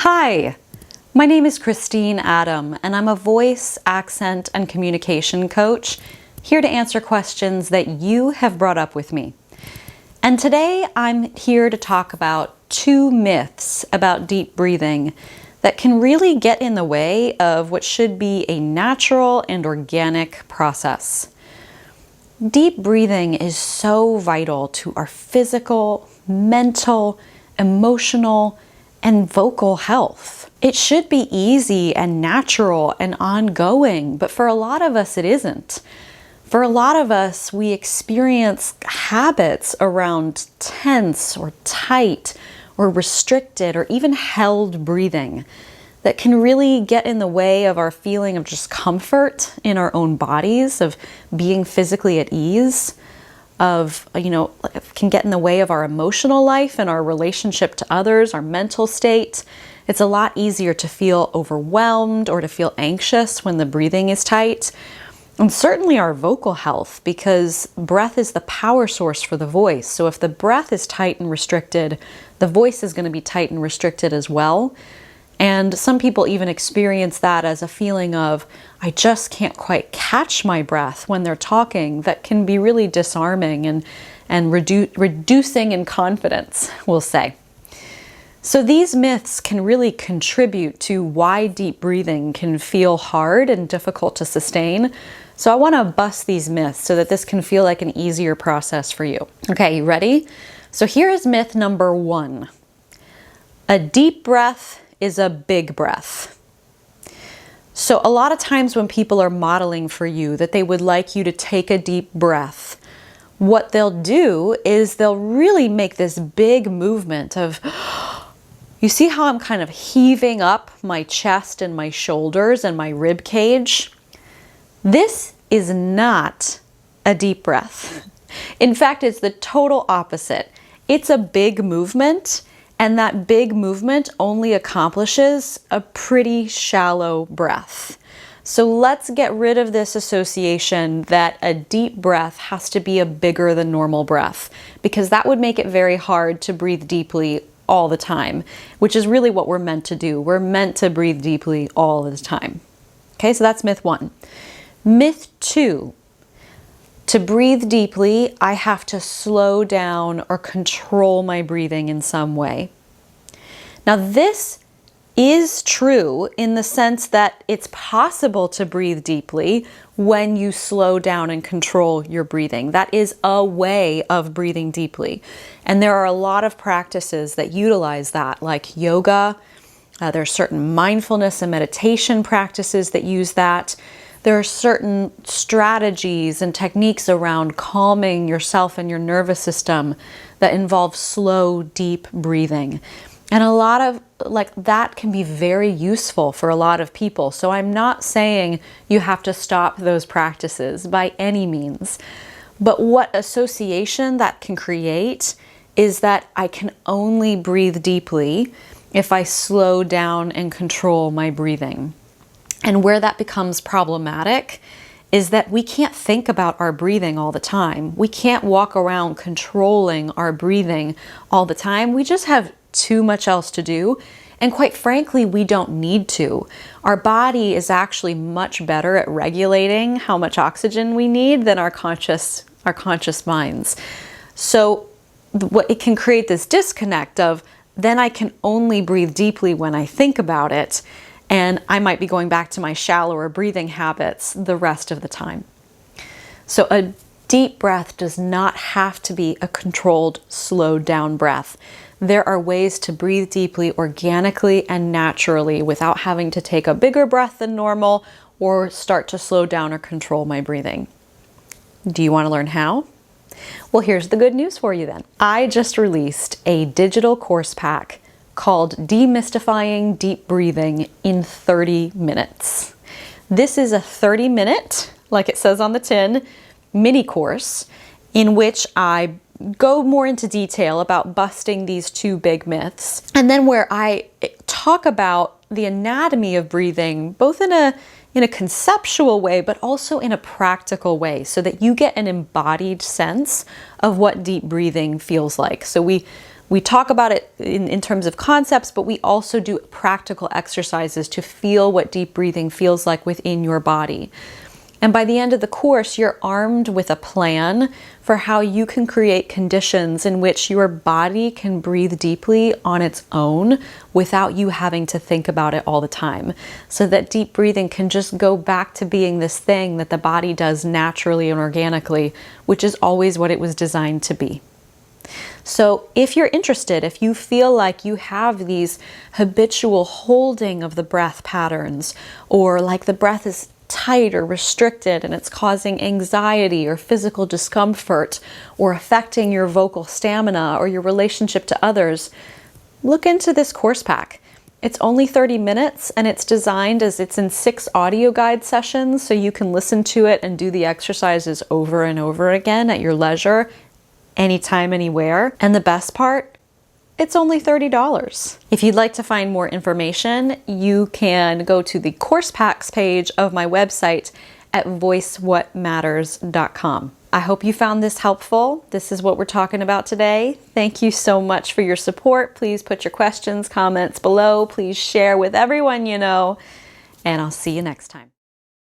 Hi, my name is Christine Adam, and I'm a voice, accent, and communication coach here to answer questions that you have brought up with me. And today I'm here to talk about 2 myths about deep breathing that can really get in the way of what should be a natural and organic process. Deep breathing is so vital to our physical, mental, emotional, and vocal health. It should be easy and natural and ongoing, but for a lot of us it isn't. For a lot of us, we experience habits around tense or tight or restricted or even held breathing that can really get in the way of our feeling of just comfort in our own bodies, of being physically at ease, can get in the way of our emotional life and our relationship to others, our mental state. It's a lot easier to feel overwhelmed or to feel anxious when the breathing is tight. And certainly our vocal health, because breath is the power source for the voice. So if the breath is tight and restricted, the voice is going to be tight and restricted as well. And some people even experience that as a feeling of, I just can't quite catch my breath when they're talking. That can be really disarming and reducing in confidence, we'll say. So these myths can really contribute to why deep breathing can feel hard and difficult to sustain. So I want to bust these myths so that this can feel like an easier process for you. Okay, you ready? So here is myth number 1. A deep breath is a big breath. So a lot of times when people are modeling for you that they would like you to take a deep breath, what they'll do is they'll really make this big movement of, you see how I'm kind of heaving up my chest and my shoulders and my rib cage? This is not a deep breath. In fact, it's the total opposite. It's a big movement. And that big movement only accomplishes a pretty shallow breath. So let's get rid of this association that a deep breath has to be a bigger than normal breath, because that would make it very hard to breathe deeply all the time, which is really what we're meant to do. We're meant to breathe deeply all the time. Okay, so that's myth 1. Myth 2. To breathe deeply, I have to slow down or control my breathing in some way. Now, this is true in the sense that it's possible to breathe deeply when you slow down and control your breathing. That is a way of breathing deeply. And there are a lot of practices that utilize that, like yoga. There are certain mindfulness and meditation practices that use that. There are certain strategies and techniques around calming yourself and your nervous system that involve slow, deep breathing. And a lot of that can be very useful for a lot of people. So I'm not saying you have to stop those practices by any means. But what association that can create is that I can only breathe deeply if I slow down and control my breathing. And where that becomes problematic is that we can't think about our breathing all the time. We can't walk around controlling our breathing all the time. We just have too much else to do. And quite frankly, we don't need to. Our body is actually much better at regulating how much oxygen we need than our conscious minds. So what it can create this disconnect of, then I can only breathe deeply when I think about it. And I might be going back to my shallower breathing habits the rest of the time. So a deep breath does not have to be a controlled, slowed down breath. There are ways to breathe deeply, organically, and naturally without having to take a bigger breath than normal or start to slow down or control my breathing. Do you want to learn how? Well, here's the good news for you then. I just released a digital course pack called Demystifying Deep Breathing in 30 minutes. This is a 30-minute, like it says on the tin, mini course in which I go more into detail about busting these 2 big myths, and then where I talk about the anatomy of breathing, both in a conceptual way, but also in a practical way, so that you get an embodied sense of what deep breathing feels like. So we We talk about it in terms of concepts, but we also do practical exercises to feel what deep breathing feels like within your body. And by the end of the course, you're armed with a plan for how you can create conditions in which your body can breathe deeply on its own without you having to think about it all the time. So that deep breathing can just go back to being this thing that the body does naturally and organically, which is always what it was designed to be. So if you're interested, if you feel like you have these habitual holding of the breath patterns, or like the breath is tight or restricted and it's causing anxiety or physical discomfort or affecting your vocal stamina or your relationship to others, look into this course pack. It's only 30 minutes and it's designed as it's in 6 audio guide sessions, so you can listen to it and do the exercises over and over again at your leisure, anytime, anywhere. And the best part, it's only $30. If you'd like to find more information, you can go to the course packs page of my website at voicewhatmatters.com. I hope you found this helpful. This is what we're talking about today. Thank you so much for your support. Please put your questions, comments below. Please share with everyone you know, and I'll see you next time.